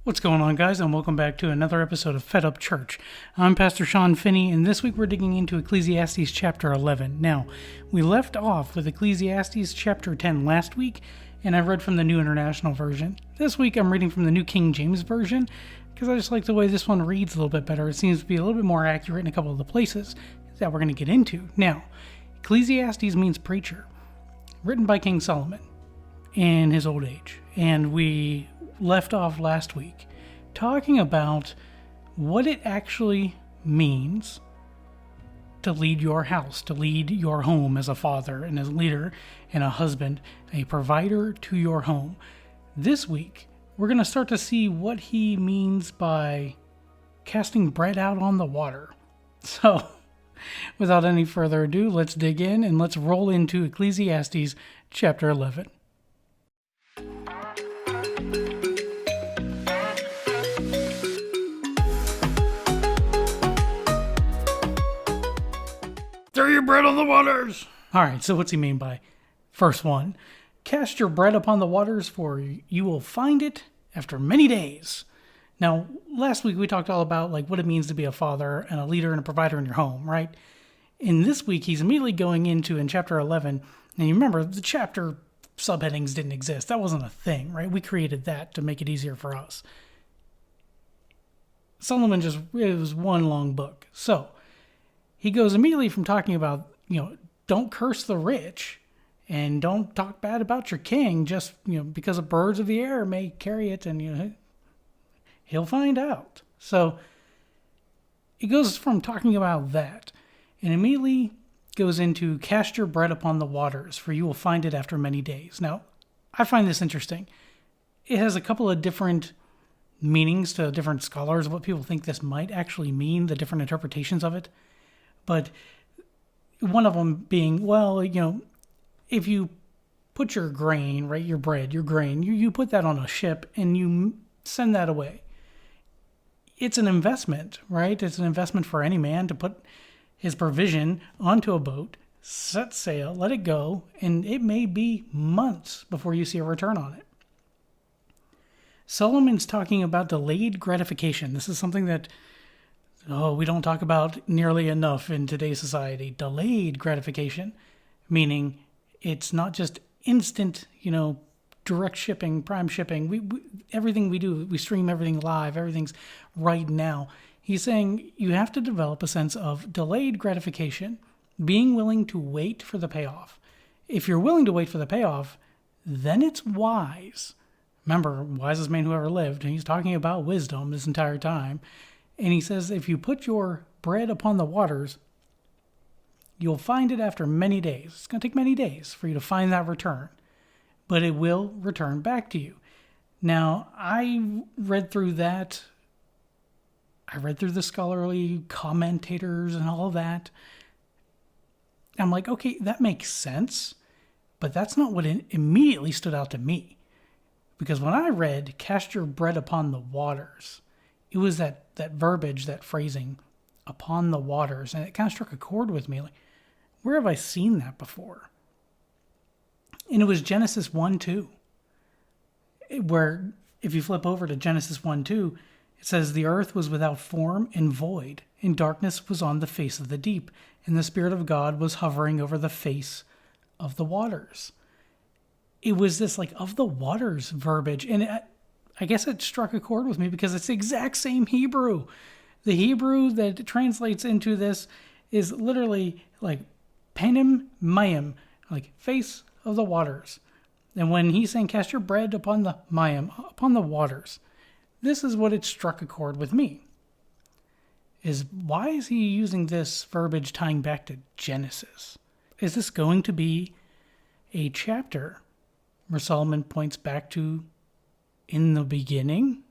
What's going on, guys, and welcome back to another episode of Fed Up Church. I'm Pastor Sean Finney, and this week we're digging into Ecclesiastes chapter 11. Now, we left off with Ecclesiastes chapter 10 last week, and I read from the New International Version. This week I'm reading from the New King James Version, because I just like the way this one reads a little bit better. It seems to be a little bit more accurate in a couple of the places that we're going to get into. Now, Ecclesiastes means preacher, written by King Solomon in his old age, and we left off last week talking about what it actually means to lead your house, to lead your home as a father and as a leader and a husband, a provider to your home. This week, we're going to start to see what he means by casting bread out on the water. So, without any further ado, let's dig in and let's roll into Ecclesiastes chapter 11. Throw your bread on the waters. All right, so what's he mean by verse 1? Cast your bread upon the waters, for you will find it after many days. Now, last week we talked all about what it means to be a father and a leader and a provider in your home, right? In this week, he's immediately going into, in chapter 11, and you remember, the chapter subheadings didn't exist. That wasn't a thing, right? We created that to make it easier for us. Solomon it was one long book. So, he goes immediately from talking about, don't curse the rich and don't talk bad about your king just, because the birds of the air may carry it and, he'll find out. So he goes from talking about that and immediately goes into cast your bread upon the waters, for you will find it after many days. Now, I find this interesting. It has a couple of different meanings to different scholars of what people think this might actually mean, the different interpretations of it. But one of them being, if you put your grain, right, your bread, your grain, you put that on a ship and you send that away. It's an investment, right? It's an investment for any man to put his provision onto a boat, set sail, let it go, and it may be months before you see a return on it. Solomon's talking about delayed gratification. This is something that we don't talk about nearly enough in today's society. Delayed gratification, meaning it's not just instant, direct shipping, prime shipping. We everything we do, we stream everything live. Everything's right now. He's saying you have to develop a sense of delayed gratification, being willing to wait for the payoff. If you're willing to wait for the payoff, then it's wise. Remember, wisest man who ever lived, and he's talking about wisdom this entire time. And he says, if you put your bread upon the waters, you'll find it after many days. It's going to take many days for you to find that return, but it will return back to you. Now, I read through that. I read through the scholarly commentators and all of that. I'm like, okay, that makes sense, but that's not what immediately stood out to me. Because when I read, cast your bread upon the waters, it was that verbiage, that phrasing, upon the waters, and it kind of struck a chord with me. Like, where have I seen that before? And it was Genesis 1:2, where if you flip over to Genesis 1:2, it says, the earth was without form and void, and darkness was on the face of the deep, and the Spirit of God was hovering over the face of the waters. It was this of the waters verbiage, and I guess it struck a chord with me because it's the exact same Hebrew. The Hebrew that translates into this is literally panim mayim, face of the waters. And when he's saying cast your bread upon the mayim, upon the waters, this is what it struck a chord with me. Is why is he using this verbiage tying back to Genesis? Is this going to be a chapter where Solomon points back to in the beginning?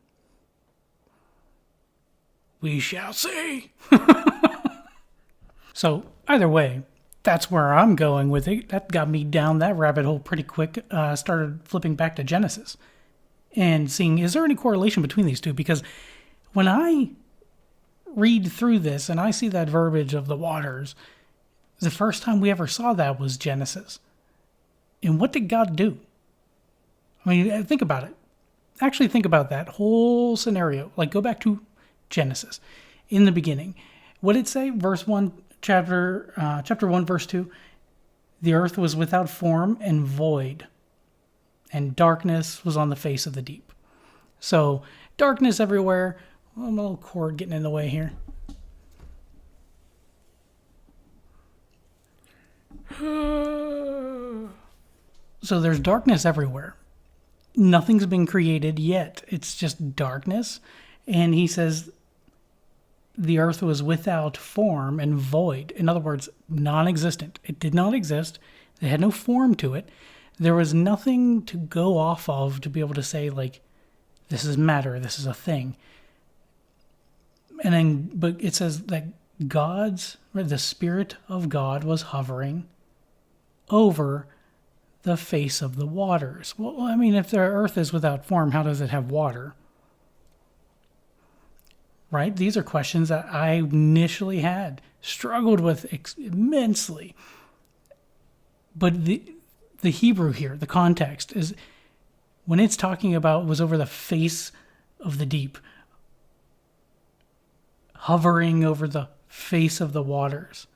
We shall see. So either way, that's where I'm going with it. That got me down that rabbit hole pretty quick. Started flipping back to Genesis and seeing, is there any correlation between these two? Because when I read through this and I see that verbiage of the waters, the first time we ever saw that was Genesis. And what did God do? I mean, think about it. actually think about that whole scenario. Like, go back to Genesis. In the beginning, what did it say? Verse 1, chapter 1, verse 2. The earth was without form and void, and darkness was on the face of the deep. So, darkness everywhere. A little cord getting in the way here. So there's darkness everywhere. Nothing's been created yet. It's just darkness. And he says the earth was without form and void. In other words, non-existent. It did not exist. It had no form to it. There was nothing to go off of to be able to say, like, this is matter, this is a thing. And then, but it says that the Spirit of God was hovering over the face of the waters. Well, I mean, if the earth is without form, how does it have water? Right? These are questions that I initially struggled with immensely. But the Hebrew here, the context, is when it's talking about was over the face of the deep, hovering over the face of the waters,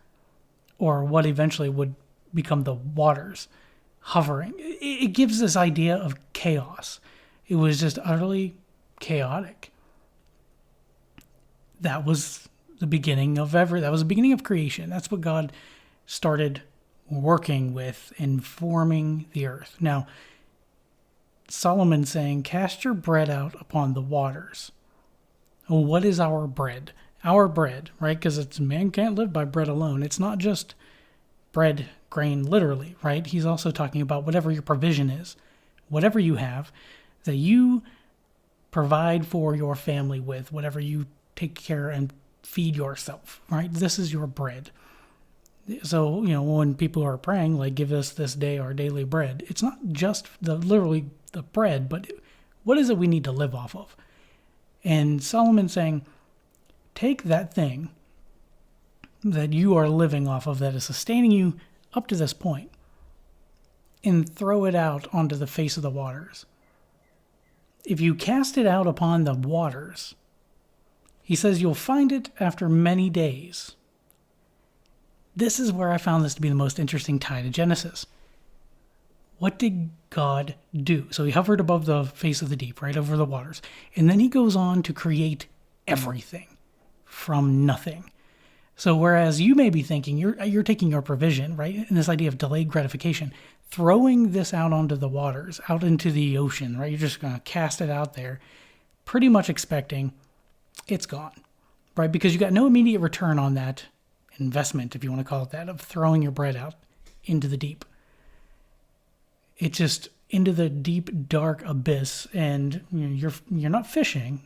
or what eventually would become the waters, hovering. It gives this idea of chaos. It was just utterly chaotic. That was the beginning of that was the beginning of creation. That's what God started working with in forming the earth. Now, Solomon's saying, cast your bread out upon the waters. Well, what is our bread? Our bread, right? Because man can't live by bread alone. It's not just bread, grain, literally, right? He's also talking about whatever your provision is, whatever you have, that you provide for your family with, whatever you take care and feed yourself, right? This is your bread. So, when people are praying, like, give us this day our daily bread, it's not just literally the bread, but what is it we need to live off of? And Solomon's saying, take that thing that you are living off of, that is sustaining you up to this point, and throw it out onto the face of the waters. If you cast it out upon the waters, he says you'll find it after many days. This is where I found this to be the most interesting tie to Genesis. What did God do? So he hovered above the face of the deep, right over the waters. And then he goes on to create everything from nothing. So whereas you may be thinking you're taking your provision, right, and this idea of delayed gratification, throwing this out onto the waters, out into the ocean, right, you're just going to cast it out there, pretty much expecting it's gone, right, because you got no immediate return on that investment, if you want to call it that, of throwing your bread out into the deep. It's just into the deep, dark abyss, and you're not fishing.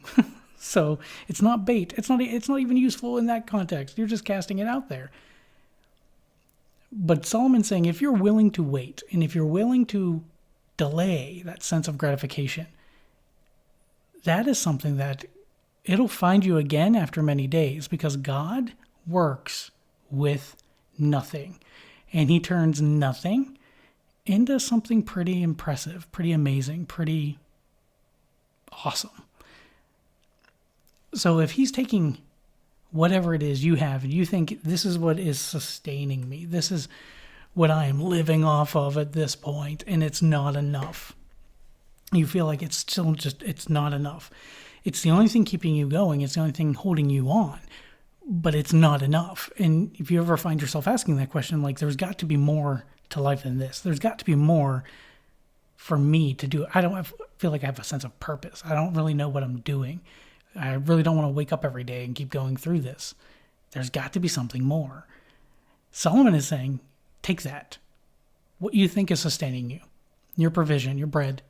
So it's not bait. It's not even useful in that context. You're just casting it out there. But Solomon's saying, if you're willing to wait, and if you're willing to delay that sense of gratification, that is something that it'll find you again after many days, because God works with nothing. And he turns nothing into something pretty impressive, pretty amazing, pretty awesome. So if he's taking whatever it is you have and you think this is what is sustaining me, this is what I am living off of at this point, and it's not enough. You feel like it's still it's not enough. It's the only thing keeping you going. It's the only thing holding you on, but it's not enough. And if you ever find yourself asking that question, like, there's got to be more to life than this. There's got to be more for me to do. I feel like I have a sense of purpose. I don't really know what I'm doing. I really don't want to wake up every day and keep going through this. There's got to be something more. Solomon is saying, take that, what you think is sustaining you, your provision, your bread,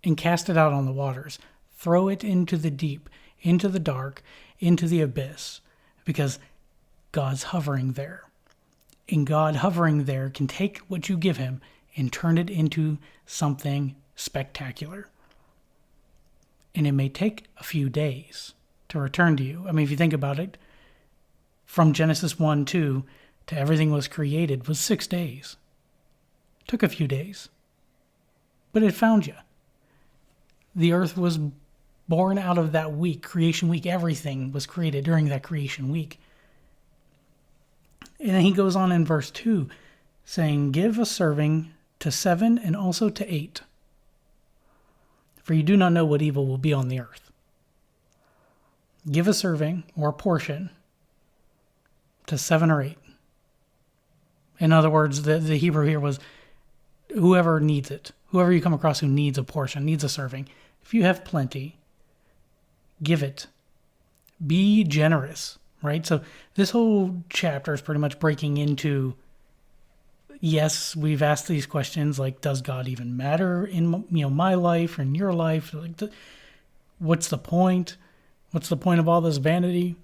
and cast it out on the waters. Throw it into the deep, into the dark, into the abyss, because God's hovering there. And God hovering there can take what you give him and turn it into something spectacular. And it may take a few days to return to you. I mean, if you think about it, from Genesis 1-2 to everything was created was 6 days. It took a few days. But it found you. The earth was born out of that week, creation week. Everything was created during that creation week. And then he goes on in verse 2 saying, give a serving to 7 and also to 8. For you do not know what evil will be on the earth. Give a serving or a portion to 7 or 8. In other words, the Hebrew here was whoever needs it. Whoever you come across who needs a portion, needs a serving. If you have plenty, give it. Be generous, right? So this whole chapter is pretty much breaking into, yes, we've asked these questions like, does God even matter in my life or in your life? Like, what's the point? What's the point of all this vanity?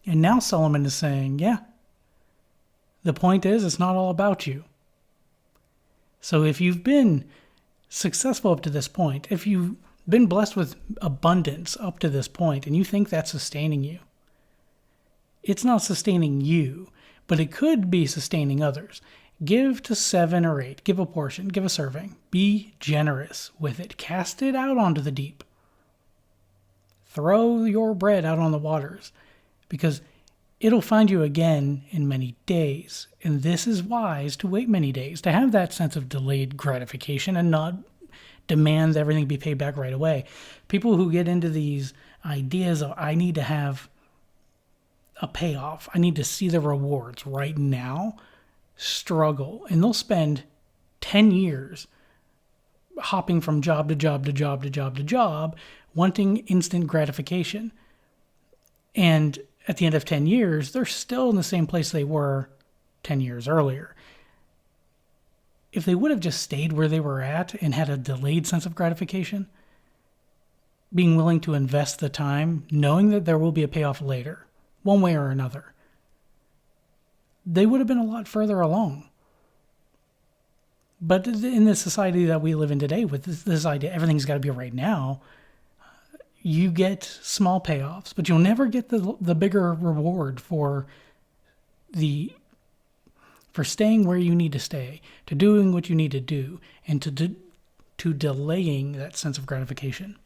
And now Solomon is saying, yeah, the point is it's not all about you. So if you've been successful up to this point, if you've been blessed with abundance up to this point, and you think that's sustaining you, it's not sustaining you, but it could be sustaining others. Give to 7 or 8. Give a portion. Give a serving. Be generous with it. Cast it out onto the deep. Throw your bread out on the waters, because it'll find you again in many days. And this is wise to wait many days, to have that sense of delayed gratification and not demand everything be paid back right away. People who get into these ideas of, I need to have a payoff, I need to see the rewards right now, struggle. And they'll spend 10 years hopping from job to job to job to job to job, wanting instant gratification. And at the end of 10 years, they're still in the same place they were 10 years earlier. If they would have just stayed where they were at and had a delayed sense of gratification, being willing to invest the time, knowing that there will be a payoff later, one way or another, they would have been a lot further along. But in the society that we live in today, with this idea, everything's got to be right now, you get small payoffs, but you'll never get the bigger reward for staying where you need to stay, to doing what you need to do, and to delaying that sense of gratification.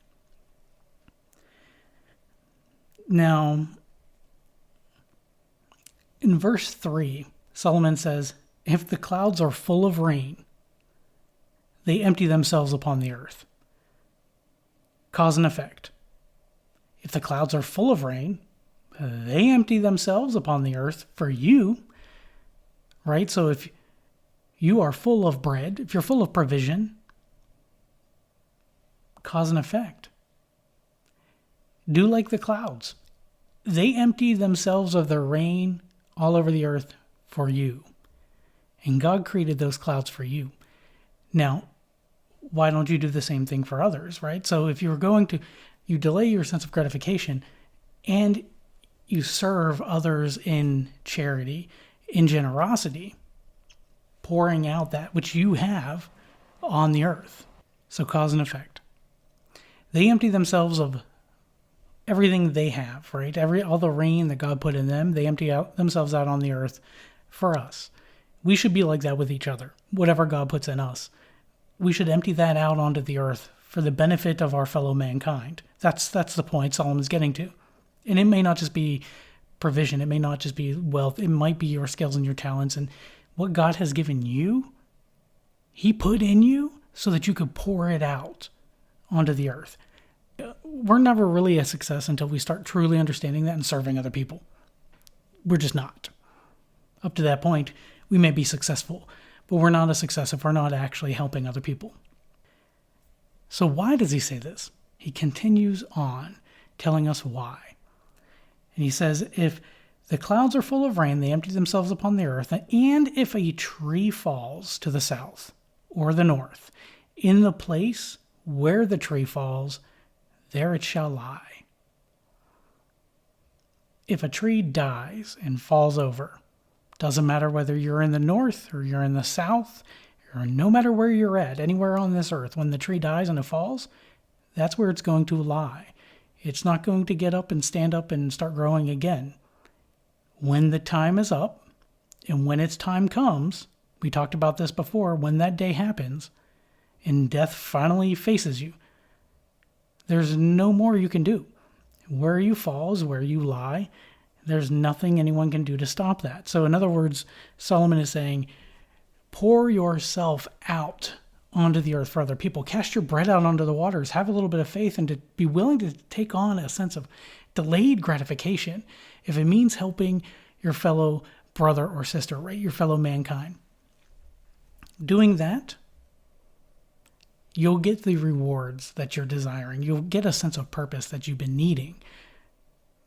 Now, in verse 3, Solomon says, if the clouds are full of rain, they empty themselves upon the earth. Cause and effect. If the clouds are full of rain, they empty themselves upon the earth for you, right? So if you are full of bread, if you're full of provision, cause and effect. Do like the clouds. They empty themselves of their rain all over the earth for you. And God created those clouds for you. Now, why don't you do the same thing for others, right? So if you're you delay your sense of gratification and you serve others in charity, in generosity, pouring out that which you have on the earth. So cause and effect. They empty themselves of everything they have, right? All the rain that God put in them, they empty themselves out on the earth for us. We should be like that with each other. Whatever God puts in us, we should empty that out onto the earth for the benefit of our fellow mankind. That's the point Solomon's getting to. And it may not just be provision. It may not just be wealth. It might be your skills and your talents. And what God has given you, He put in you so that you could pour it out onto the earth. We're never really a success until we start truly understanding that and serving other people. We're just not. Up to that point, we may be successful, but we're not a success if we're not actually helping other people. So why does he say this? He continues on telling us why. And he says, if the clouds are full of rain, they empty themselves upon the earth, and if a tree falls to the south or the north, in the place where the tree falls, there it shall lie. If a tree dies and falls over, doesn't matter whether you're in the north or you're in the south, or no matter where you're at, anywhere on this earth, when the tree dies and it falls, that's where it's going to lie. It's not going to get up and stand up and start growing again. When the time is up, and when its time comes, we talked about this before, when that day happens, and death finally faces you, there's no more you can do. Where you fall is where you lie. There's nothing anyone can do to stop that. So in other words, Solomon is saying, pour yourself out onto the earth for other people. Cast your bread out onto the waters. Have a little bit of faith and to be willing to take on a sense of delayed gratification if it means helping your fellow brother or sister, right? Your fellow mankind. Doing that, you'll get the rewards that you're desiring. You'll get a sense of purpose that you've been needing.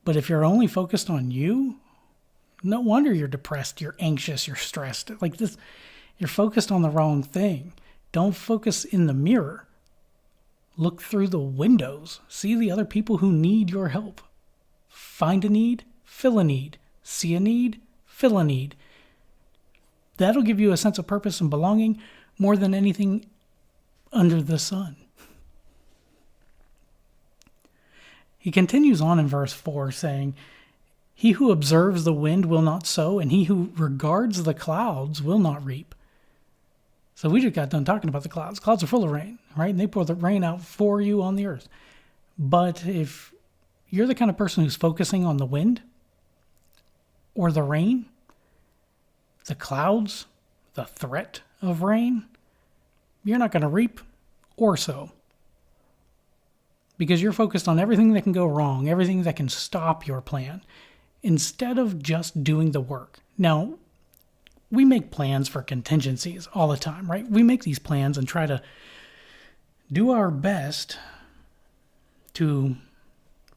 But if you're only focused on you, no wonder you're depressed, you're anxious, you're stressed. Like this, you're focused on the wrong thing. Don't focus in the mirror. Look through the windows. See the other people who need your help. Find a need, fill a need. See a need, fill a need. That'll give you a sense of purpose and belonging more than anything under the sun. He continues on in verse 4 saying, he who observes the wind will not sow, and he who regards the clouds will not reap. So we just got done talking about the clouds. Clouds are full of rain, right? And they pour the rain out for you on the earth. But if you're the kind of person who's focusing on the wind or the rain, the clouds, the threat of rain, you're not going to reap or sow. Because you're focused on everything that can go wrong, everything that can stop your plan, instead of just doing the work. Now, we make plans for contingencies all the time, right? We make these plans and try to do our best to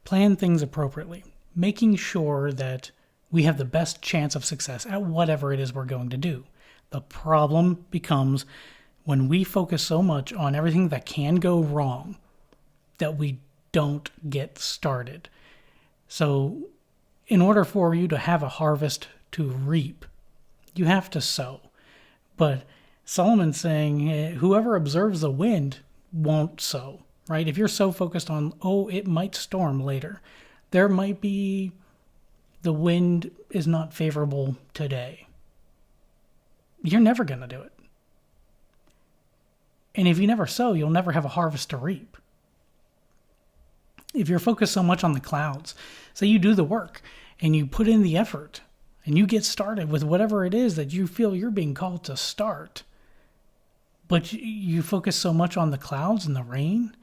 plan things appropriately, making sure that we have the best chance of success at whatever it is we're going to do. The problem becomes when we focus so much on everything that can go wrong that we don't get started. So in order for you to have a harvest to reap, you have to sow. But Solomon's saying, whoever observes the wind won't sow, right? If you're so focused on, it might storm later. There might be, the wind is not favorable today. You're never going to do it. And if you never sow, you'll never have a harvest to reap. If you're focused so much on the clouds, say you do the work and you put in the effort and you get started with whatever it is that you feel you're being called to start, but you focus so much on the clouds and the rain,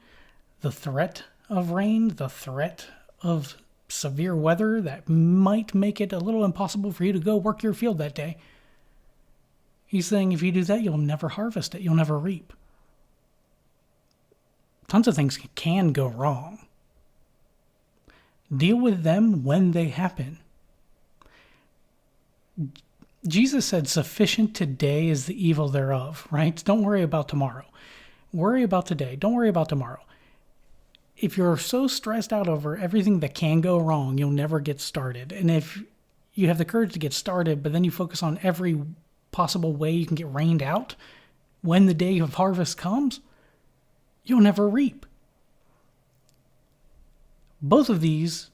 the threat of rain, the threat of severe weather that might make it a little impossible for you to go work your field that day. He's saying if you do that, you'll never harvest it. You'll never reap. Tons of things can go wrong. Deal with them when they happen. Jesus said, sufficient today is the evil thereof, right? Don't worry about tomorrow. Worry about today. Don't worry about tomorrow. If you're so stressed out over everything that can go wrong, you'll never get started. And if you have the courage to get started, but then you focus on every possible way you can get rained out when the day of harvest comes, you'll never reap. Both of these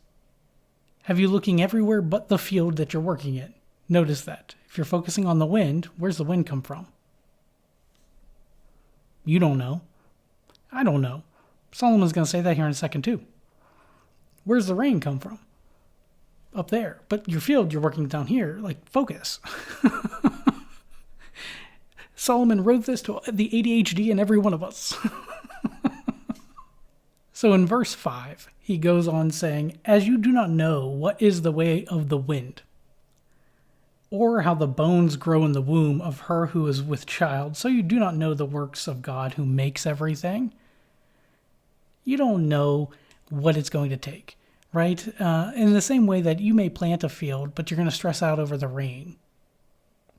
have you looking everywhere but the field that you're working in. Notice that. If you're focusing on the wind, where's the wind come from? You don't know. I don't know. Solomon's going to say that here in a second too. Where's the rain come from? Up there. But your field, you're working down here. Like, focus. Solomon wrote this to the ADHD in every one of us. So in verse 5, he goes on saying, as you do not know what is the way of the wind, or how the bones grow in the womb of her who is with child, so you do not know the works of God who makes everything. You don't know what it's going to take, right? In the same way that you may plant a field, but you're going to stress out over the rain,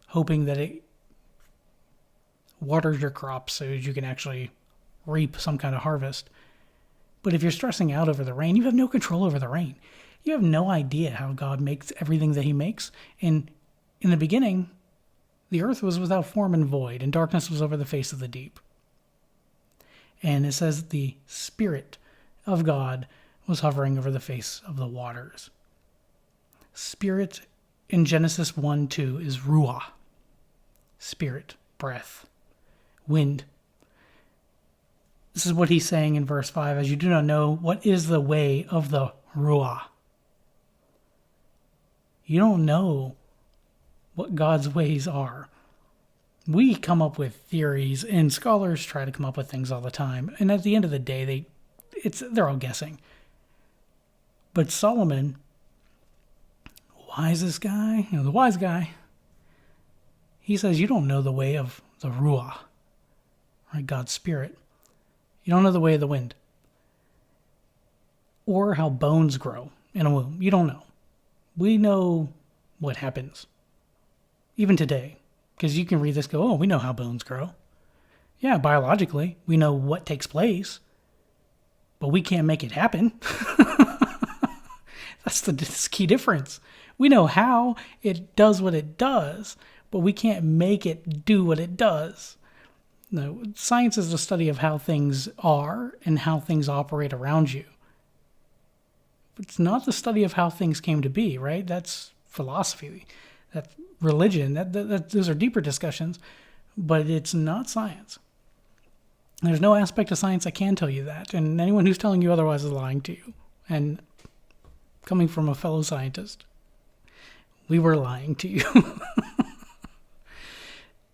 hoping that it waters your crops so you can actually reap some kind of harvest. But if you're stressing out over the rain, you have no control over the rain. You have no idea how God makes everything that he makes. And in the beginning, the earth was without form and void, and darkness was over the face of the deep. And it says the Spirit of God was hovering over the face of the waters. Spirit in Genesis 1:2 is ruah. Spirit, breath, wind. This is what he's saying in verse 5, as you do not know what is the way of the Ruah. You don't know what God's ways are. We come up with theories, and scholars try to come up with things all the time. And at the end of the day, they're all guessing. But Solomon, wisest guy, the wise guy, he says you don't know the way of the Ruah, right? God's Spirit. You don't know the way of the wind. Or how bones grow in a womb. You don't know. We know what happens. Even today. Because you can read this, go, oh, we know how bones grow. Yeah, biologically, we know what takes place. But we can't make it happen. That's the key difference. We know how it does what it does, but we can't make it do what it does. No, science is the study of how things are and how things operate around you. It's not the study of how things came to be, right? That's philosophy. That's religion. Those are deeper discussions, but it's not science. There's no aspect of science that can tell you that, and anyone who's telling you otherwise is lying to you. And coming from a fellow scientist, we were lying to you.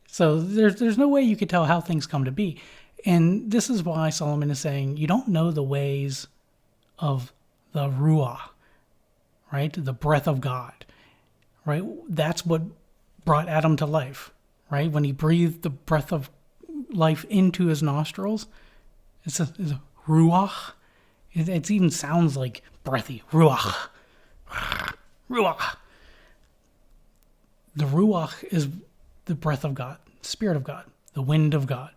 So there's no way you could tell how things come to be. And this is why Solomon is saying you don't know the ways of the Ruah, right? The breath of God, right? That's what brought Adam to life, right? When he breathed the breath of life into his nostrils, it's a Ruach. It even sounds like breathy. Ruach. Ruach. The Ruach is the breath of God, the Spirit of God, the wind of God.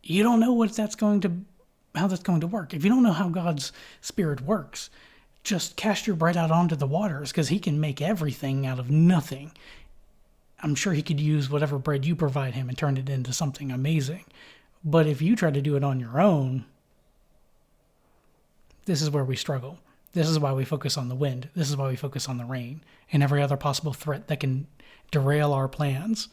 You don't know how that's going to work. If you don't know how God's Spirit works, just cast your bread out onto the waters, because he can make everything out of nothing. I'm sure he could use whatever bread you provide him and turn it into something amazing. But if you try to do it on your own, this is where we struggle. This is why we focus on the wind. This is why we focus on the rain and every other possible threat that can derail our plans.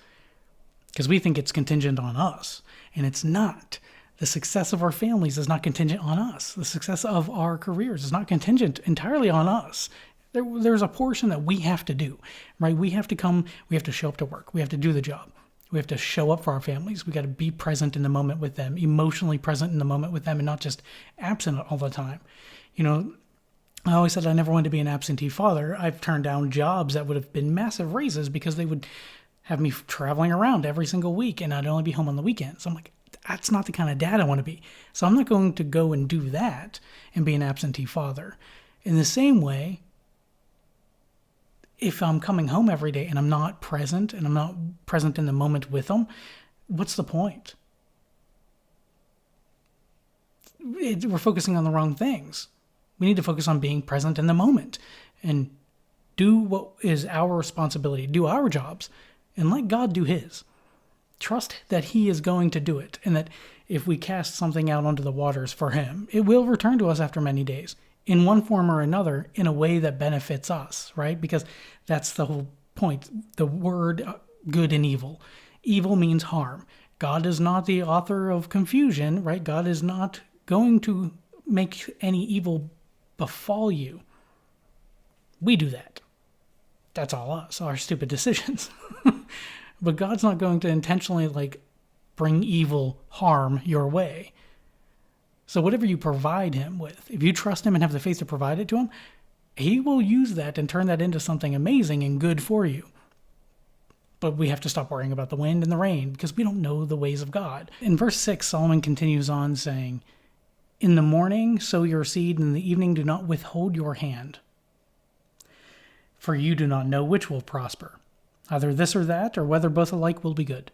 Because we think it's contingent on us, and it's not. The success of our families is not contingent on us. The success of our careers is not contingent entirely on us. There's a portion that we have to do, right? We have to show up to work. We have to do the job. We have to show up for our families. We got to be present in the moment with them, emotionally present in the moment with them, and not just absent all the time. I always said I never wanted to be an absentee father. I've turned down jobs that would have been massive raises because they would have me traveling around every single week, and I'd only be home on the weekends. So I'm like, that's not the kind of dad I want to be. So I'm not going to go and do that and be an absentee father. In the same way, if I'm coming home every day and I'm not present and I'm not present in the moment with them, what's the point? We're focusing on the wrong things. We need to focus on being present in the moment and do what is our responsibility, do our jobs, and let God do his. Trust that he is going to do it, and that if we cast something out onto the waters for him, it will return to us after many days, in one form or another, in a way that benefits us, right? Because that's the whole point. The word good and evil. Evil means harm. God is not the author of confusion, right? God is not going to make any evil befall you. We do that. That's all us, our stupid decisions. But God's not going to intentionally bring evil harm your way. So whatever you provide him with, if you trust him and have the faith to provide it to him, he will use that and turn that into something amazing and good for you. But we have to stop worrying about the wind and the rain because we don't know the ways of God. In verse 6, Solomon continues on saying, "In the morning sow your seed, and in the evening do not withhold your hand. For you do not know which will prosper, either this or that, or whether both alike will be good.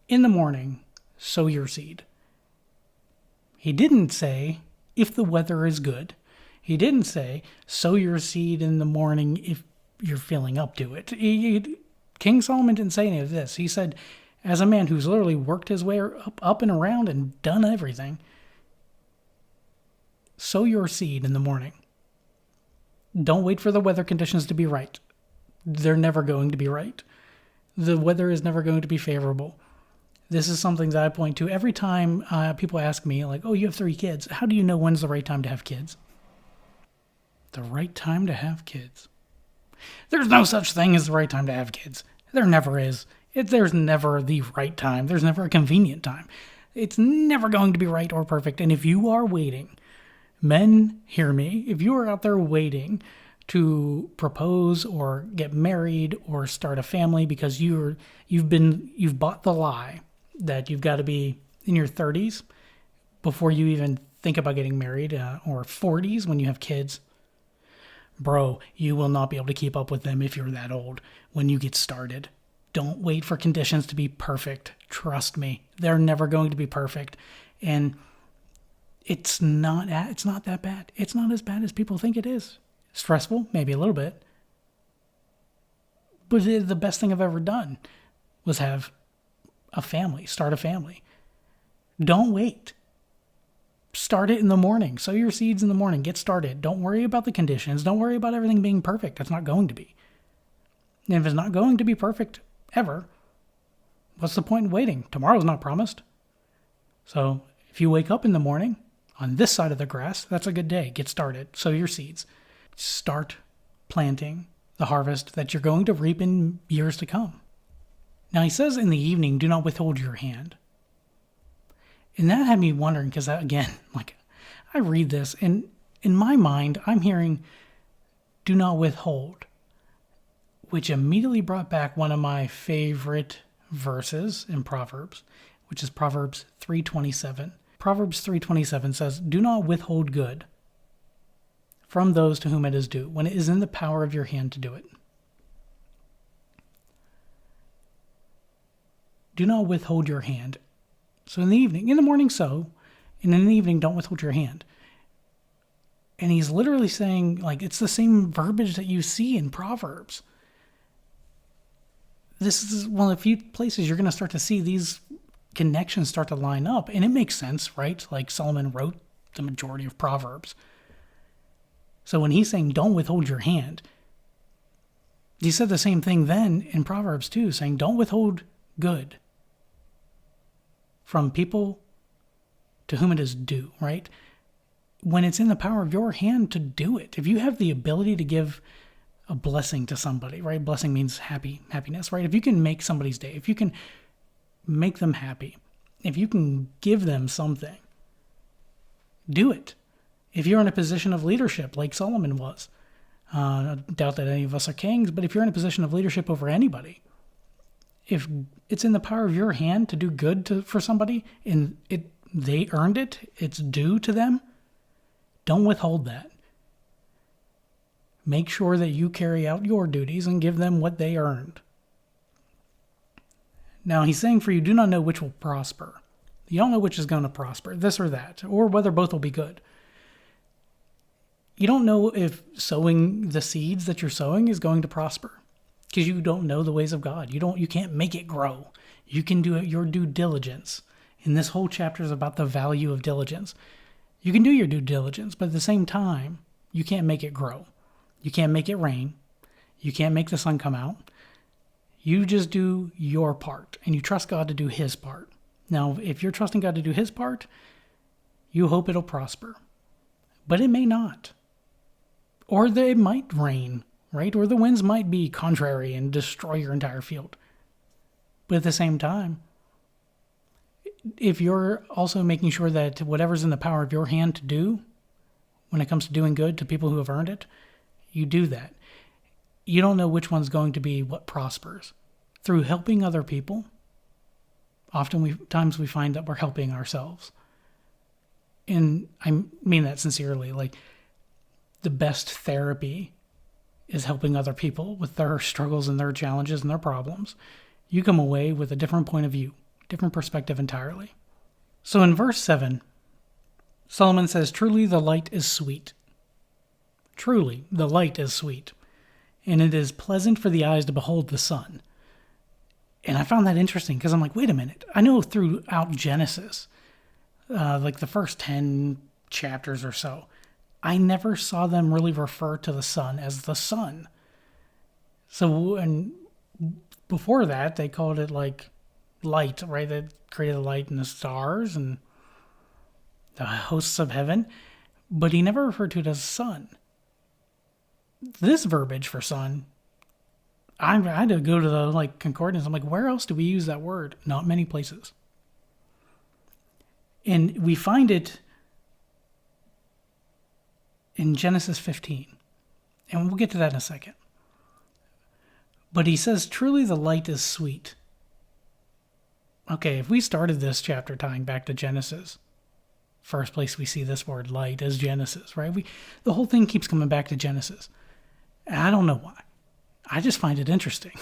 In the morning sow your seed." He didn't say, if the weather is good. He didn't say, sow your seed in the morning if you're feeling up to it. King Solomon didn't say any of this. He said, as a man who's literally worked his way up and around and done everything, sow your seed in the morning. Don't wait for the weather conditions to be right. They're never going to be right. The weather is never going to be favorable. This is something that I point to every time people ask me, like, oh, you have 3 kids. How do you know when's the right time to have kids? The right time to have kids. There's no such thing as the right time to have kids. There never is. There's never the right time. There's never a convenient time. It's never going to be right or perfect. And if you are waiting, men, hear me, if you are out there waiting to propose or get married or start a family because you've bought the lie that you've got to be in your 30s before you even think about getting married, or 40s when you have kids, bro, you will not be able to keep up with them if you're that old when you get started. Don't wait for conditions to be perfect. Trust me, they're never going to be perfect. And it's not that bad. It's not as bad as people think it is. Stressful, maybe a little bit. But the best thing I've ever done was have a family, start a family. Don't wait. Start it in the morning. Sow your seeds in the morning. Get started. Don't worry about the conditions. Don't worry about everything being perfect. It's not going to be. And if it's not going to be perfect ever, what's the point in waiting? Tomorrow's not promised. So if you wake up in the morning on this side of the grass, that's a good day. Get started. Sow your seeds. Start planting the harvest that you're going to reap in years to come. Now he says in the evening, do not withhold your hand. And that had me wondering, because again, like, I read this and in my mind, I'm hearing do not withhold, which immediately brought back one of my favorite verses in Proverbs, which is Proverbs 3:27. Proverbs 3:27 says, do not withhold good from those to whom it is due, when it is in the power of your hand to do it. Do not withhold your hand. So in the morning sow, and in the evening don't withhold your hand. And he's literally saying, like, it's the same verbiage that you see in Proverbs. This is one of the few places you're going to start to see these connections start to line up. And it makes sense, right? Like Solomon wrote the majority of Proverbs. So when he's saying don't withhold your hand, he said the same thing then in Proverbs too, saying don't withhold good from people to whom it is due, right? When it's in the power of your hand to do it. If you have the ability to give a blessing to somebody, right? Blessing means happiness, right? If you can make somebody's day, if you can make them happy, if you can give them something, do it. If you're in a position of leadership like Solomon was, I doubt that any of us are kings, but if you're in a position of leadership over anybody, if it's in the power of your hand to do good for somebody and they earned it, it's due to them, don't withhold that. Make sure that you carry out your duties and give them what they earned. Now he's saying for you do not know which will prosper. You don't know which is going to prosper, this or that, or whether both will be good. You don't know if sowing the seeds that you're sowing is going to prosper because you don't know the ways of God. You can't make it grow. You can do it your due diligence. And this whole chapter is about the value of diligence. You can do your due diligence, but at the same time, you can't make it grow. You can't make it rain. You can't make the sun come out. You just do your part and you trust God to do his part. Now, if you're trusting God to do his part, you hope it'll prosper, but it may not. Or it might rain, right? Or the winds might be contrary and destroy your entire field. But at the same time, if you're also making sure that whatever's in the power of your hand to do, when it comes to doing good to people who have earned it, you do that. You don't know which one's going to be what prospers. Through helping other people, times we find that we're helping ourselves. And I mean that sincerely. Like, the best therapy is helping other people with their struggles and their challenges and their problems. You come away with a different point of view, different perspective entirely. So in verse 7, Solomon says, truly the light is sweet. Truly the light is sweet, and it is pleasant for the eyes to behold the sun. And I found that interesting because I'm like, wait a minute. I know throughout Genesis, like the first 10 chapters or so, I never saw them really refer to the sun as the sun. So, and before that, they called it like light, right? That created the light and the stars and the hosts of heaven. But he never referred to it as sun. This verbiage for sun, I had to go to the concordance. I'm like, where else do we use that word? Not many places. And we find it in Genesis 15. And we'll get to that in a second. But he says, truly the light is sweet. Okay, if we started this chapter tying back to Genesis, first place we see this word light is Genesis, right? The whole thing keeps coming back to Genesis. And I don't know why. I just find it interesting.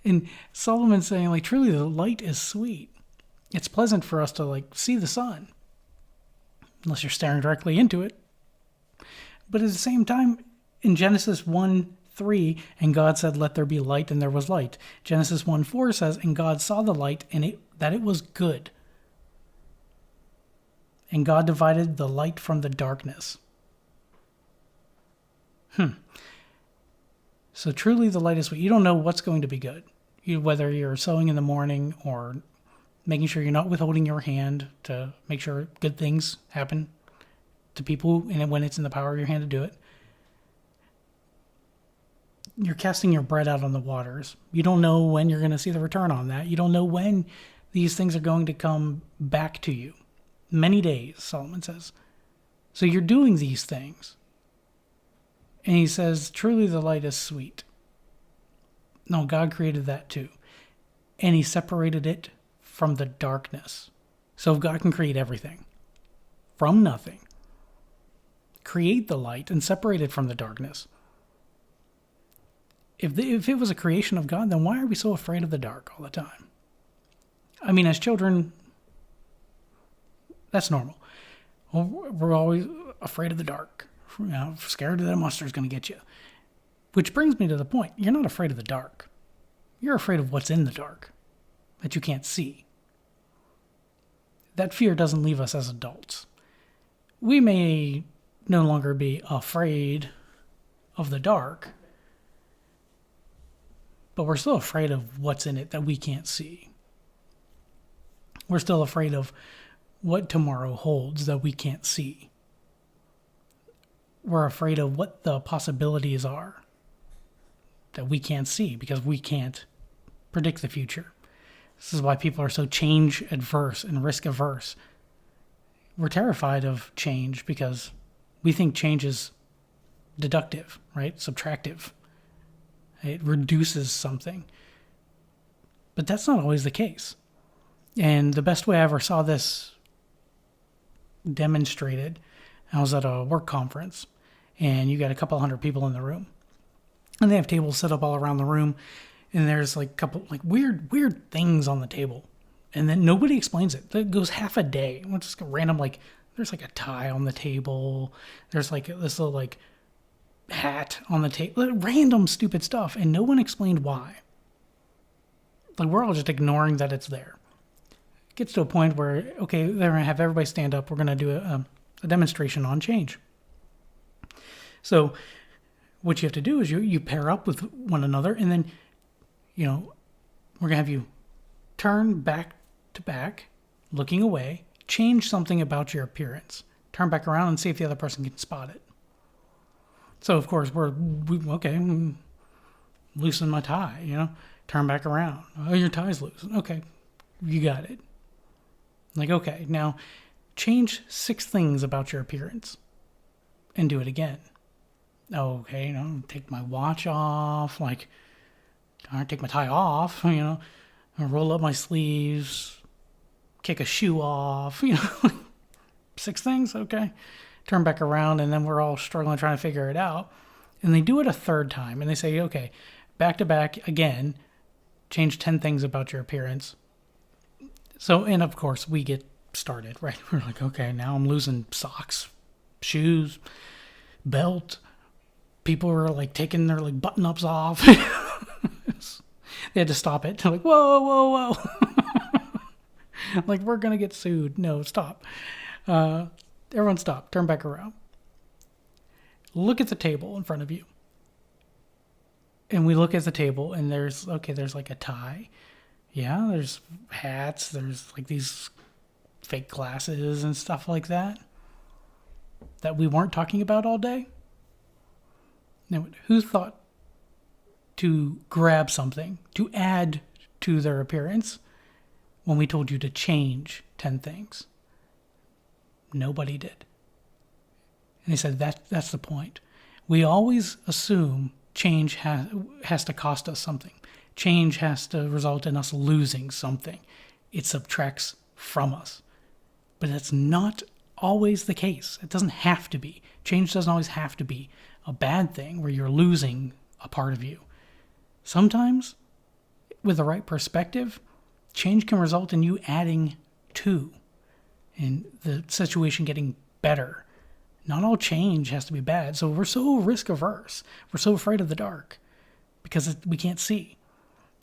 And Solomon's saying, truly the light is sweet. It's pleasant for us to see the sun. Unless you're staring directly into it. But at the same time, in Genesis 1:3, and God said, let there be light, and there was light. Genesis 1:4 says, and God saw the light, and that it was good. And God divided the light from the darkness. So truly the light is sweet. You don't know what's going to be good. Whether you're sowing in the morning or making sure you're not withholding your hand to make sure good things happen to people and when it's in the power of your hand to do it. You're casting your bread out on the waters. You don't know when you're going to see the return on that. You don't know when these things are going to come back to you. Many days, Solomon says. So you're doing these things. And he says, truly the light is sweet. No, God created that too. And he separated it from the darkness. So if God can create everything from nothing, create the light and separate it from the darkness. If it was a creation of God, then why are we so afraid of the dark all the time? I mean, as children, that's normal. Well, we're always afraid of the dark. Scared that a monster is going to get you. Which brings me to the point. You're not afraid of the dark. You're afraid of what's in the dark that you can't see. That fear doesn't leave us as adults. We may no longer be afraid of the dark, but we're still afraid of what's in it that we can't see. We're still afraid of what tomorrow holds that we can't see. We're afraid of what the possibilities are that we can't see because we can't predict the future. This is why people are so change adverse and risk averse. We're terrified of change because we think change is deductive, right? Subtractive. It reduces something. But that's not always the case. And the best way I ever saw this demonstrated, I was at a work conference, and you got a couple hundred people in the room. And they have tables set up all around the room, and there's a couple weird things on the table. And then nobody explains it. It goes half a day. It's just random, there's a tie on the table. There's this little hat on the table. Random stupid stuff. And no one explained why. We're all just ignoring that it's there. It gets to a point where, okay, they're going to have everybody stand up. We're going to do a demonstration on change. So what you have to do is you pair up with one another, and then, we're going to have you turn back to back, looking away, change something about your appearance, turn back around and see if the other person can spot it. So, of course, loosen my tie, turn back around. Oh, your tie's loose. Okay, you got it. Okay, now change 6 things about your appearance and do it again. Okay, take my watch off, take my tie off, roll up my sleeves, kick a shoe off, 6 things, okay. Turn back around, and then we're all struggling trying to figure it out. And they do it a third time, and they say, okay, back to back again, change 10 things about your appearance. So, and of course, we get started, right? We're okay, now I'm losing socks, shoes, belt. People are taking their button-ups off. They had to stop it. They're whoa. We're going to get sued. No, stop. Everyone stop. Turn back around. Look at the table in front of you. And we look at the table and there's like a tie. Yeah, there's hats, there's like these fake glasses and stuff like that we weren't talking about all day. Now, who thought to grab something to add to their appearance when we told you to change 10 things? Nobody did. And he said that's the point. We always assume change has to cost us something. Change has to result in us losing something. It subtracts from us. But that's not always the case. It doesn't have to be. Change doesn't always have to be a bad thing where you're losing a part of you. Sometimes, with the right perspective, change can result in you adding to, and the situation getting better. Not all change has to be bad. So we're so risk averse. We're so afraid of the dark because we can't see.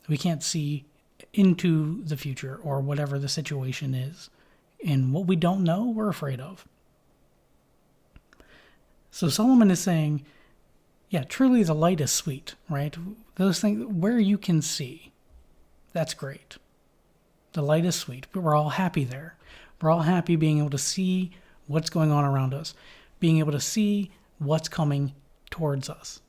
We can't see into the future or whatever the situation is. And what we don't know, we're afraid of. So Solomon is saying, yeah, truly the light is sweet, right? Those things where you can see, that's great. The light is sweet, but we're all happy there. We're all happy being able to see what's going on around us, being able to see what's coming towards us.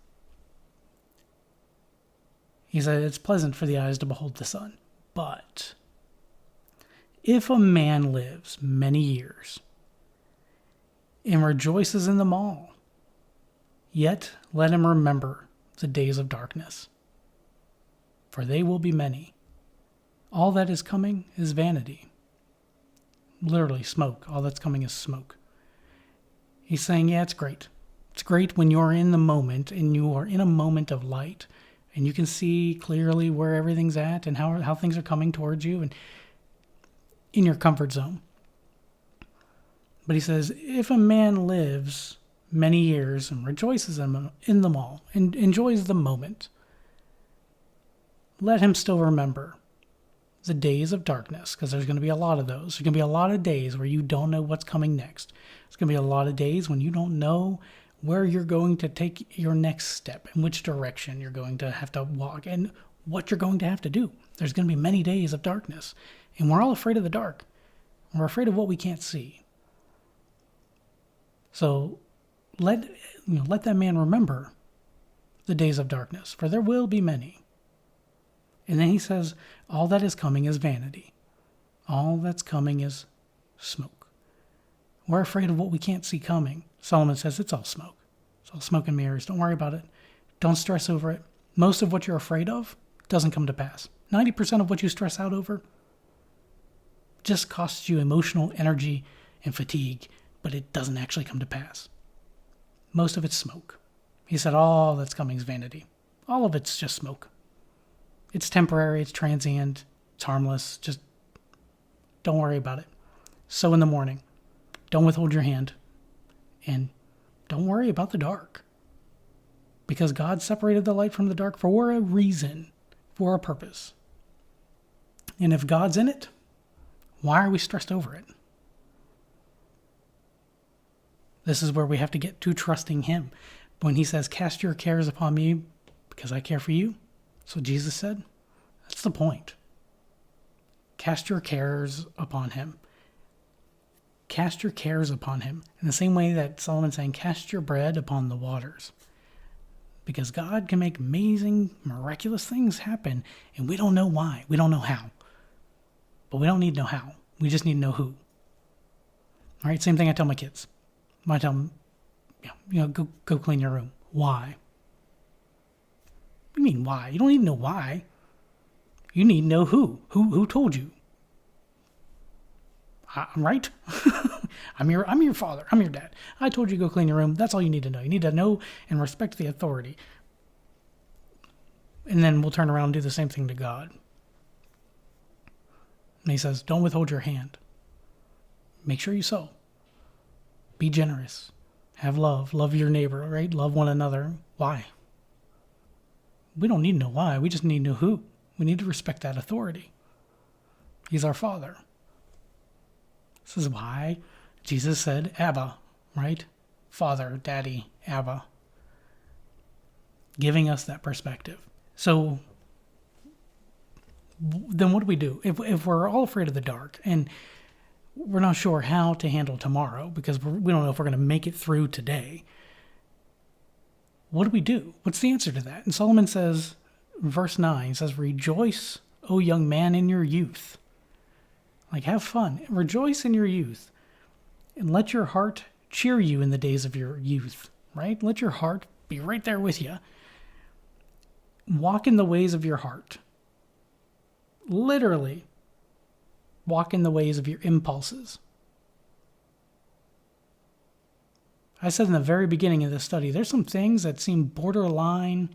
He said, it's pleasant for the eyes to behold the sun, but if a man lives many years and rejoices in them all, yet let him remember the days of darkness, for they will be many. All that is coming is vanity. Literally smoke. All that's coming is smoke. He's saying, yeah, it's great. It's great when you're in the moment and you are in a moment of light and you can see clearly where everything's at and how things are coming towards you and in your comfort zone. But he says, if a man lives many years and rejoices in them all and enjoys the moment, let him still remember the days of darkness, because there's going to be a lot of those. There's going to be a lot of days where you don't know what's coming next. There's going to be a lot of days when you don't know where you're going to take your next step, in which direction you're going to have to walk, and what you're going to have to do. There's going to be many days of darkness, and we're all afraid of the dark. We're afraid of what we can't see. So let that man remember the days of darkness, for there will be many. And then he says, all that is coming is vanity. All that's coming is smoke. We're afraid of what we can't see coming. Solomon says it's all smoke. It's all smoke and mirrors. Don't worry about it. Don't stress over it. Most of what you're afraid of doesn't come to pass. 90% of what you stress out over just costs you emotional energy and fatigue, but it doesn't actually come to pass. Most of it's smoke. He said all that's coming is vanity. All of it's just smoke. It's temporary, it's transient, it's harmless. Just don't worry about it. Sow in the morning. Don't withhold your hand. And don't worry about the dark. Because God separated the light from the dark for a reason, for a purpose. And if God's in it, why are we stressed over it? This is where we have to get to trusting Him. When He says, cast your cares upon me because I care for you. That's what Jesus said. That's the point. Cast your cares upon Him. Cast your cares upon Him. In the same way that Solomon's saying, cast your bread upon the waters. Because God can make amazing, miraculous things happen, and we don't know why. We don't know how. But we don't need to know how. We just need to know who. All right, same thing I tell my kids. I tell them, go clean your room. Why? What do you mean, why? You don't need to know why. You need to know who. Who told you? I'm right. I'm your father. I'm your dad. I told you to go clean your room. That's all you need to know. You need to know and respect the authority. And then we'll turn around and do the same thing to God. And He says, don't withhold your hand. Make sure you sow. Be generous. Have love. Love your neighbor, right? Love one another. Why? We don't need to know why. We just need to know who. We need to respect that authority. He's our Father. This is why Jesus said, Abba, right? Father, Daddy, Abba. giving us that perspective. So then what do we do? If we're all afraid of the dark and we're not sure how to handle tomorrow because we don't know if we're going to make it through today, what do we do? What's the answer to that? And Solomon says, verse 9 says, rejoice, O young man, in your youth. Like, have fun. Rejoice in your youth. And let your heart cheer you in the days of your youth, right? Let your heart be right there with you. Walk in the ways of your heart. Literally, walk in the ways of your impulses. I said in the very beginning of this study, there's some things that seem borderline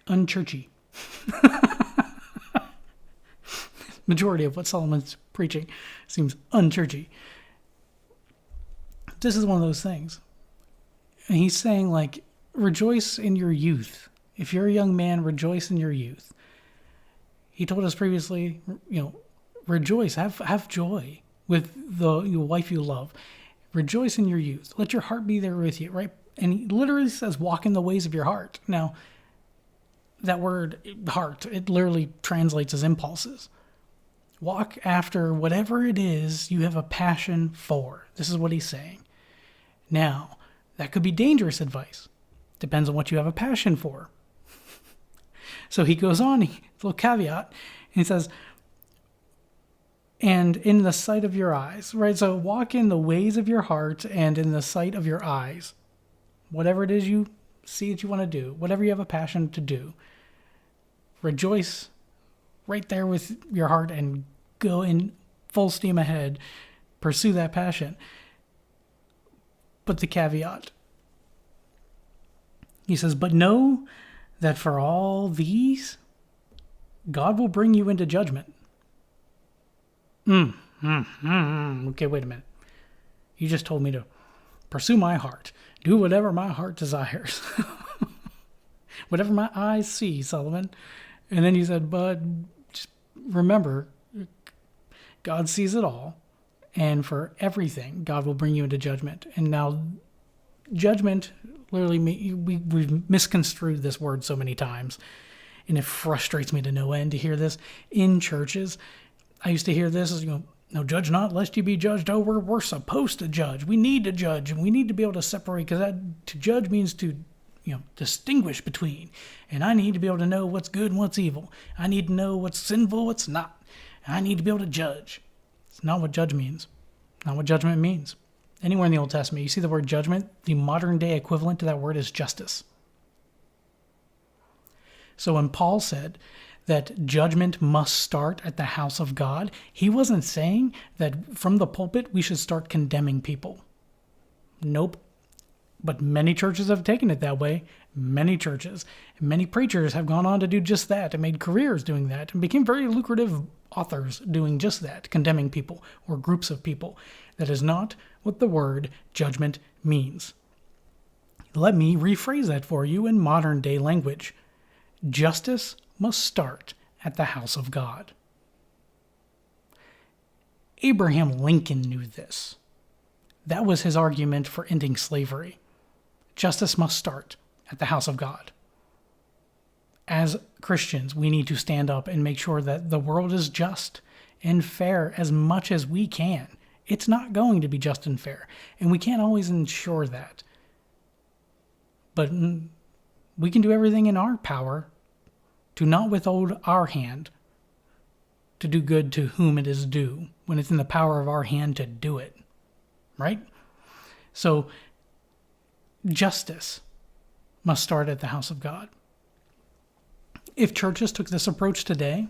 unchurchy. Majority of what Solomon's preaching seems unchurchy. This is one of those things. And he's saying, like, rejoice in your youth. If you're a young man, rejoice in your youth. He told us previously, rejoice, have joy with your wife you love. Rejoice in your youth. Let your heart be there with you, right? And he literally says, walk in the ways of your heart. Now, that word, heart, it literally translates as impulses. Walk after whatever it is you have a passion for. This is what he's saying. Now, that could be dangerous advice. Depends on what you have a passion for. So he goes on, little caveat, and he says, and in the sight of your eyes, right? So walk in the ways of your heart and in the sight of your eyes. Whatever it is you see that you want to do, whatever you have a passion to do, rejoice right there with your heart and go in full steam ahead. Pursue that passion. But the caveat, he says, but know that for all these, God will bring you into judgment. Okay, wait a minute. You just told me to pursue my heart. Do whatever my heart desires. Whatever my eyes see, Solomon. And then he said, but just remember, God sees it all. And for everything, God will bring you into judgment. And now, judgment, literally, we've misconstrued this word so many times. And it frustrates me to no end to hear this in churches. I used to hear this as, no, judge not, lest you be judged. Oh, we're supposed to judge. We need to judge, and we need to be able to separate, because to judge means to, distinguish between. And I need to be able to know what's good and what's evil. I need to know what's sinful, what's not. And I need to be able to judge. It's not what judge means. Not what judgment means. Anywhere in the Old Testament, you see the word judgment, the modern day equivalent to that word is justice. So when Paul said that judgment must start at the house of God, he wasn't saying that from the pulpit we should start condemning people. Nope. But many churches have taken it that way. Many churches. Many preachers have gone on to do just that and made careers doing that and became very lucrative authors doing just that, condemning people or groups of people. That is not what the word judgment means. Let me rephrase that for you in modern day language. Justice must start at the house of God. Abraham Lincoln knew this. That was his argument for ending slavery. Justice must start at the house of God. As Christians, we need to stand up and make sure that the world is just and fair as much as we can. It's not going to be just and fair, and we can't always ensure that. But we can do everything in our power to not withhold our hand to do good to whom it is due when it's in the power of our hand to do it. Right? So, justice must start at the house of God. If churches took this approach today,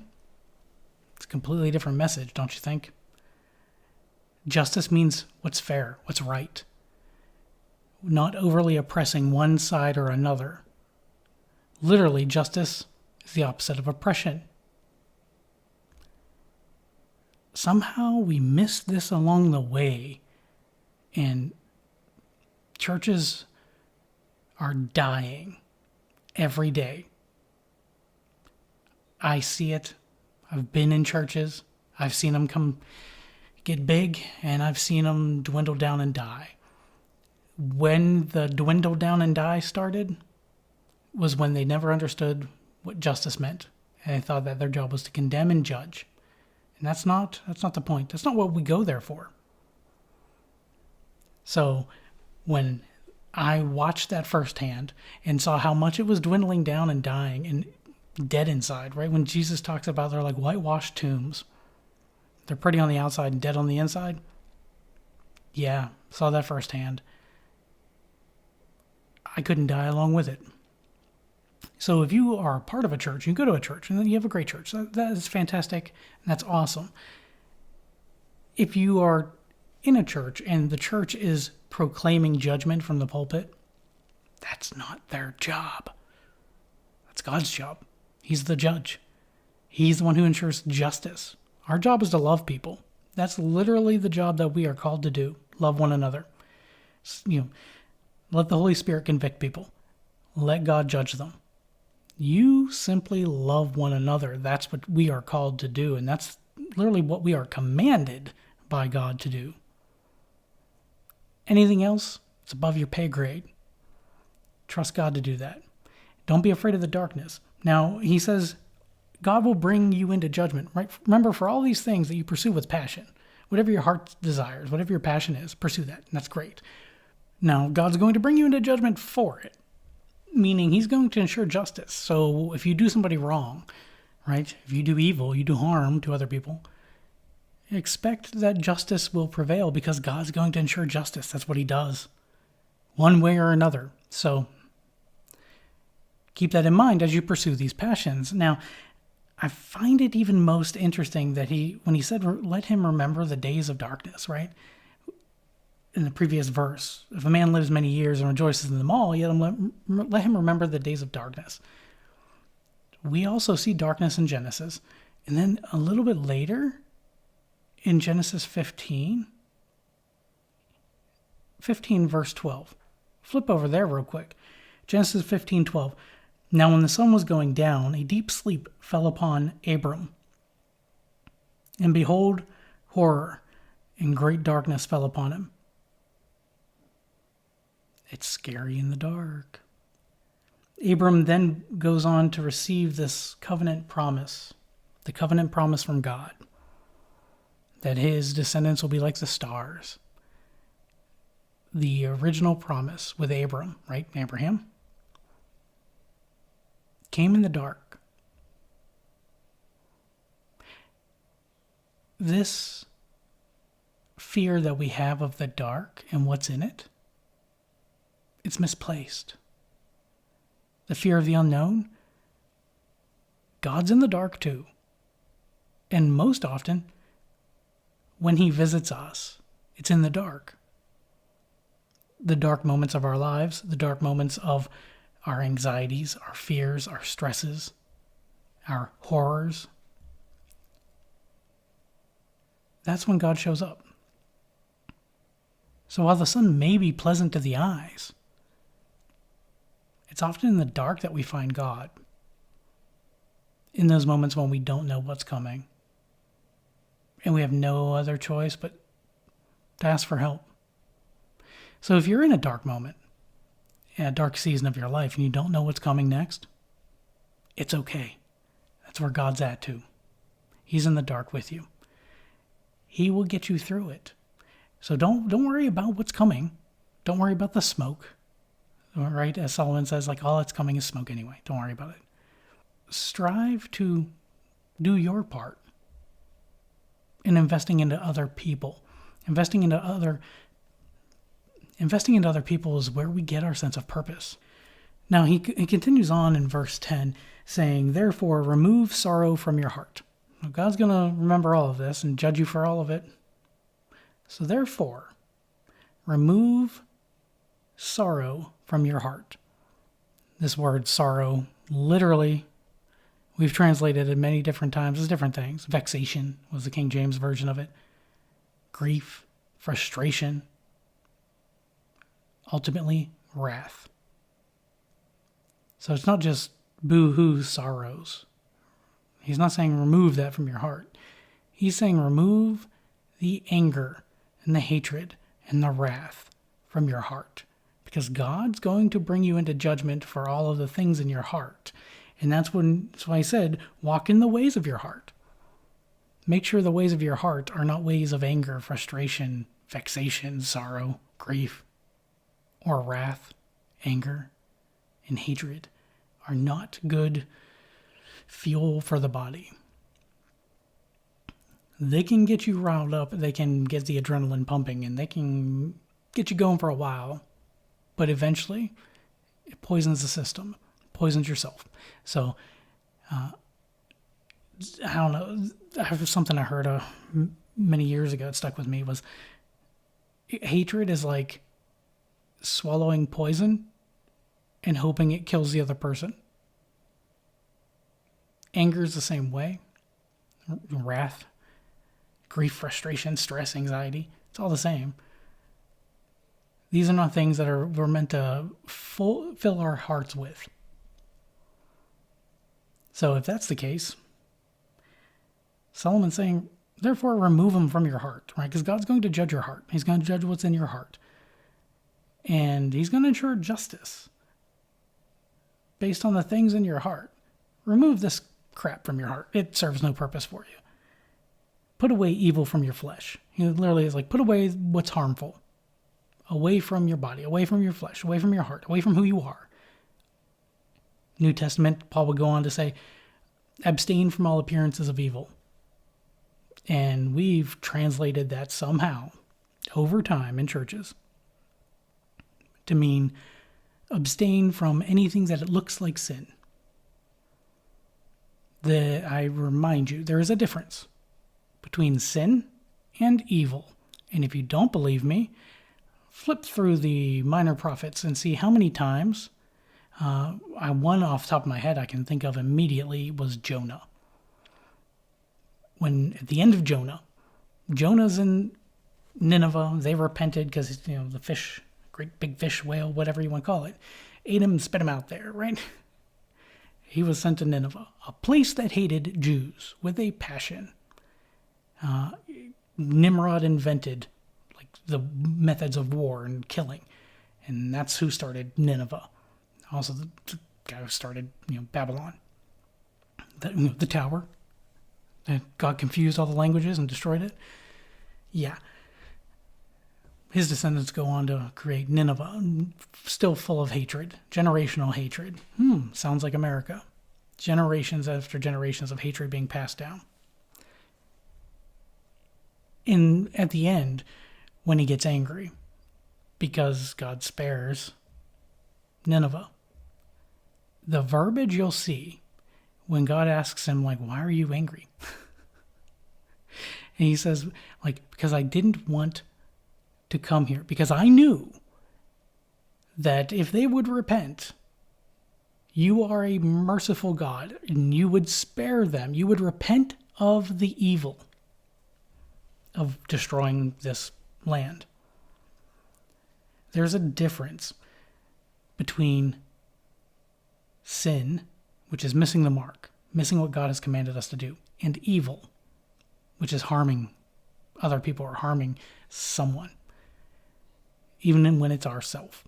it's a completely different message, don't you think? Justice means what's fair, what's right. Not overly oppressing one side or another. Literally, justice is the opposite of oppression. Somehow we miss this along the way, and churches are dying every day. I see it. I've been in churches. I've seen them get big, and I've seen them dwindle down and die. When the dwindle down and die started was when they never understood what justice meant. And they thought that their job was to condemn and judge. And that's not the point. That's not what we go there for. So when I watched that firsthand and saw how much it was dwindling down and dying and dead inside, right? When Jesus talks about they're like whitewashed tombs. They're pretty on the outside and dead on the inside. Yeah, saw that firsthand. I couldn't die along with it. So if you are part of a church, you go to a church, and then you have a great church. That is fantastic, and that's awesome. If you are in a church and the church is proclaiming judgment from the pulpit, that's not their job. That's God's job. He's the judge. He's the one who ensures justice. Our job is to love people. That's literally the job that we are called to do. Love one another. Let the Holy Spirit convict people. Let God judge them. You simply love one another. That's what we are called to do, and that's literally what we are commanded by God to do. Anything else, it's above your pay grade. Trust God to do that. Don't be afraid of the darkness. Now, he says, God will bring you into judgment, right? Remember, for all these things that you pursue with passion, whatever your heart desires, whatever your passion is, pursue that, and that's great. Now, God's going to bring you into judgment for it, meaning he's going to ensure justice. So if you do somebody wrong, right? If you do evil, you do harm to other people, expect that justice will prevail because God's going to ensure justice. That's what he does, one way or another. So keep that in mind as you pursue these passions. Now, I find it even most interesting that when he said, let him remember the days of darkness, right? In the previous verse, if a man lives many years and rejoices in them all, yet let him remember the days of darkness. We also see darkness in Genesis. And then a little bit later, in Genesis 15 verse 12. Flip over there real quick. Genesis 15:12. Now when the sun was going down, a deep sleep fell upon Abram. And behold, horror and great darkness fell upon him. It's scary in the dark. Abram then goes on to receive this covenant promise, the covenant promise from God, that his descendants will be like the stars. The original promise with Abram, right? Abraham came in the dark. This fear that we have of the dark and what's in it, it's misplaced. The fear of the unknown, God's in the dark too. And most often, when he visits us, it's in the dark. The dark moments of our lives, the dark moments of our anxieties, our fears, our stresses, our horrors. That's when God shows up. So while the sun may be pleasant to the eyes, it's often in the dark that we find God. In those moments when we don't know what's coming. And we have no other choice but to ask for help. So if you're in a dark moment, in a dark season of your life, and you don't know what's coming next, it's okay. That's where God's at too. He's in the dark with you. He will get you through it. So don't worry about what's coming. Don't worry about the smoke. Right? As Solomon says, like, all that's coming is smoke anyway. Don't worry about it. Strive to do your part in investing into other people. Investing into other people is where we get our sense of purpose. Now, he continues on in verse 10, saying, therefore, remove sorrow from your heart. Now, God's going to remember all of this and judge you for all of it. So therefore, remove sorrow from your heart. This word sorrow, literally, we've translated it many different times as different things. Vexation was the King James version of it. Grief, frustration, ultimately wrath. So it's not just boo-hoo sorrows. He's not saying remove that from your heart. He's saying remove the anger and the hatred and the wrath from your heart. because God's going to bring you into judgment for all of the things in your heart. And that's why I said, walk in the ways of your heart. Make sure the ways of your heart are not ways of anger, frustration, vexation, sorrow, grief, or wrath. Anger and hatred are not good fuel for the body. They can get you riled up, they can get the adrenaline pumping, and they can get you going for a while. But eventually, it poisons the system, poisons yourself. So, I don't know, something I heard many years ago, it stuck with me, was hatred is like swallowing poison and hoping it kills the other person. Anger is the same way. Wrath, grief, frustration, stress, anxiety, it's all the same. These are not things that we're meant to fill our hearts with. So if that's the case, Solomon's saying, therefore remove them from your heart, right? Because God's going to judge your heart. He's going to judge what's in your heart. And he's going to ensure justice based on the things in your heart. Remove this crap from your heart. It serves no purpose for you. Put away evil from your flesh. He literally is like, put away what's harmful. Away from your body, away from your flesh, away from your heart, away from who you are. New Testament, Paul would go on to say, abstain from all appearances of evil. And we've translated that somehow over time in churches to mean abstain from anything that it looks like sin. I remind you, there is a difference between sin and evil. And if you don't believe me, flip through the minor prophets and see how many times, one off the top of my head I can think of immediately was Jonah. When at the end of Jonah's in Nineveh, they repented because, the fish, great big fish, whale, whatever you want to call it, ate him and spit him out there, right? He was sent to Nineveh, a place that hated Jews with a passion. Nimrod invented the methods of war and killing, and that's who started Nineveh. Also, the guy who started, Babylon. The tower. And God confused all the languages and destroyed it. Yeah. His descendants go on to create Nineveh, still full of hatred, generational hatred. Sounds like America. Generations after generations of hatred being passed down. At the end, when he gets angry, because God spares Nineveh, the verbiage you'll see when God asks him, why are you angry? And he says, because I didn't want to come here, because I knew that if they would repent, you are a merciful God, and you would spare them. You would repent of the evil of destroying this land. There's a difference between sin, which is missing the mark, missing what God has commanded us to do, and evil, which is harming other people or harming someone, even when it's ourself.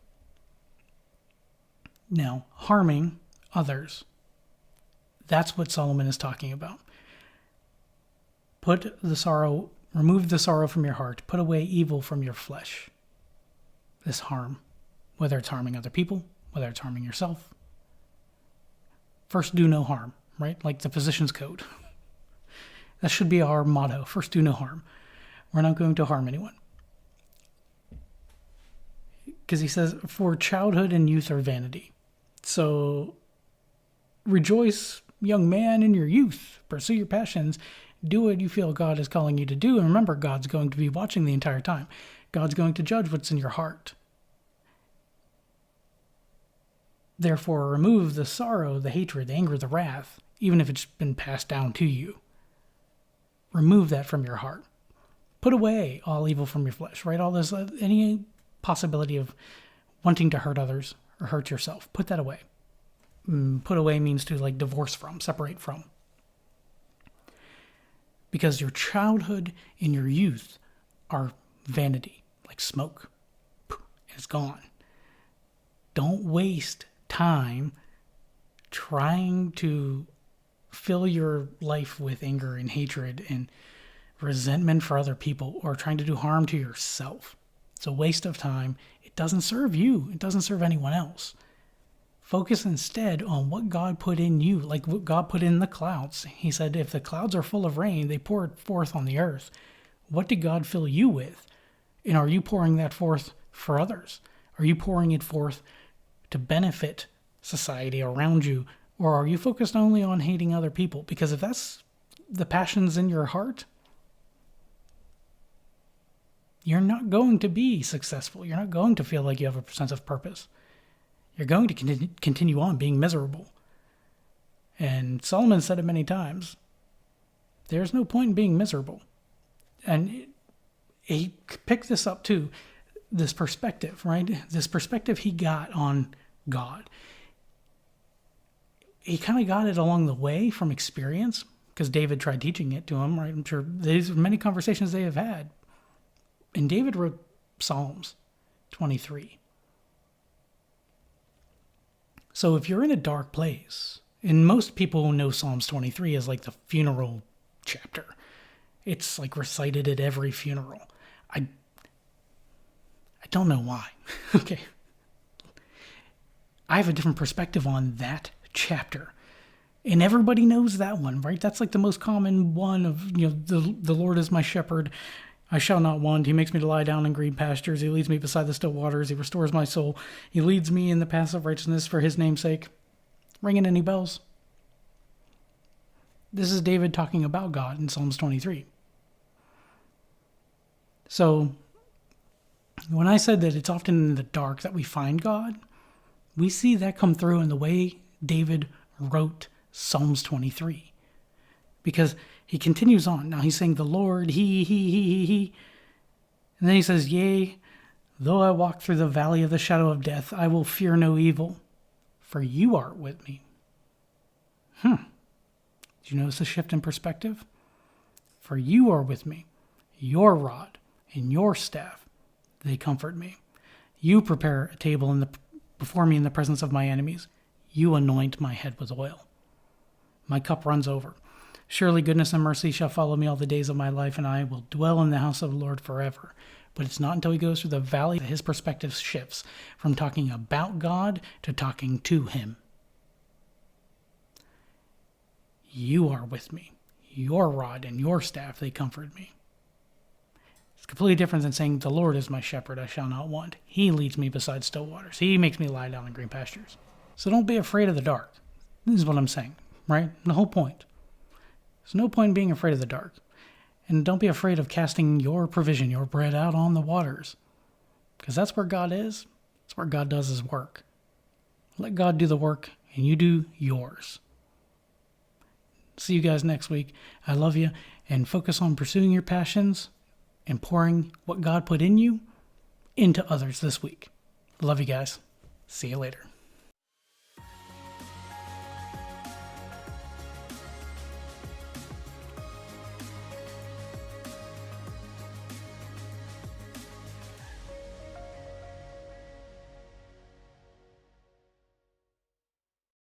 Now, harming others, that's what Solomon is talking about. Remove the sorrow from your heart. Put away evil from your flesh. This harm, whether it's harming other people, whether it's harming yourself. First, do no harm, right? Like the physician's code. That should be our motto. First, do no harm. We're not going to harm anyone. Because he says, for childhood and youth are vanity. So, rejoice, young man, in your youth. Pursue your passions. Do what you feel God is calling you to do. And remember, God's going to be watching the entire time. God's going to judge what's in your heart. Therefore, remove the sorrow, the hatred, the anger, the wrath, even if it's been passed down to you. Remove that from your heart. Put away all evil from your flesh, right? All this, any possibility of wanting to hurt others or hurt yourself. Put that away. Put away means to divorce from, separate from. Because your childhood and your youth are vanity, like smoke. And it's gone. Don't waste time trying to fill your life with anger and hatred and resentment for other people, or trying to do harm to yourself. It's a waste of time. It doesn't serve you. It doesn't serve anyone else. Focus instead on what God put in you, like what God put in the clouds. He said, if the clouds are full of rain, they pour it forth on the earth. What did God fill you with? And are you pouring that forth for others? Are you pouring it forth to benefit society around you? Or are you focused only on hating other people? Because if that's the passions in your heart, you're not going to be successful. You're not going to feel like you have a sense of purpose. You're going to continue on being miserable. And Solomon said it many times. There's no point in being miserable. And he picked this up too, this perspective, right? This perspective he got on God. He kind of got it along the way from experience, because David tried teaching it to him, right? I'm sure there's many conversations they have had. And David wrote Psalms 23. So if you're in a dark place, and most people know Psalms 23 as like the funeral chapter. It's like recited at every funeral. I don't know why. Okay. I have a different perspective on that chapter. And everybody knows that one, right? That's like the most common one of, the Lord is my shepherd. I shall not want. He makes me to lie down in green pastures. He leads me beside the still waters. He restores my soul. He leads me in the paths of righteousness for his name's sake. Ringing any bells? This is David talking about God in Psalms 23. So when I said that it's often in the dark that we find God, we see that come through in the way David wrote Psalms 23. Because he continues on. Now he's saying the Lord, he. And then he says, yea, though I walk through the valley of the shadow of death, I will fear no evil, for you are with me. Did you notice a shift in perspective? For you are with me. Your rod and your staff, they comfort me. You prepare a table before me in the presence of my enemies. You anoint my head with oil. My cup runs over. Surely goodness and mercy shall follow me all the days of my life, and I will dwell in the house of the Lord forever. But it's not until he goes through the valley that his perspective shifts from talking about God to talking to him. You are with me. Your rod and your staff, they comfort me. It's completely different than saying, the Lord is my shepherd, I shall not want. He leads me beside still waters. He makes me lie down in green pastures. So don't be afraid of the dark. This is what I'm saying, right? The whole point. There's no point in being afraid of the dark. And don't be afraid of casting your provision, your bread out on the waters. Because that's where God is. That's where God does his work. Let God do the work and you do yours. See you guys next week. I love you. And focus on pursuing your passions and pouring what God put in you into others this week. Love you guys. See you later.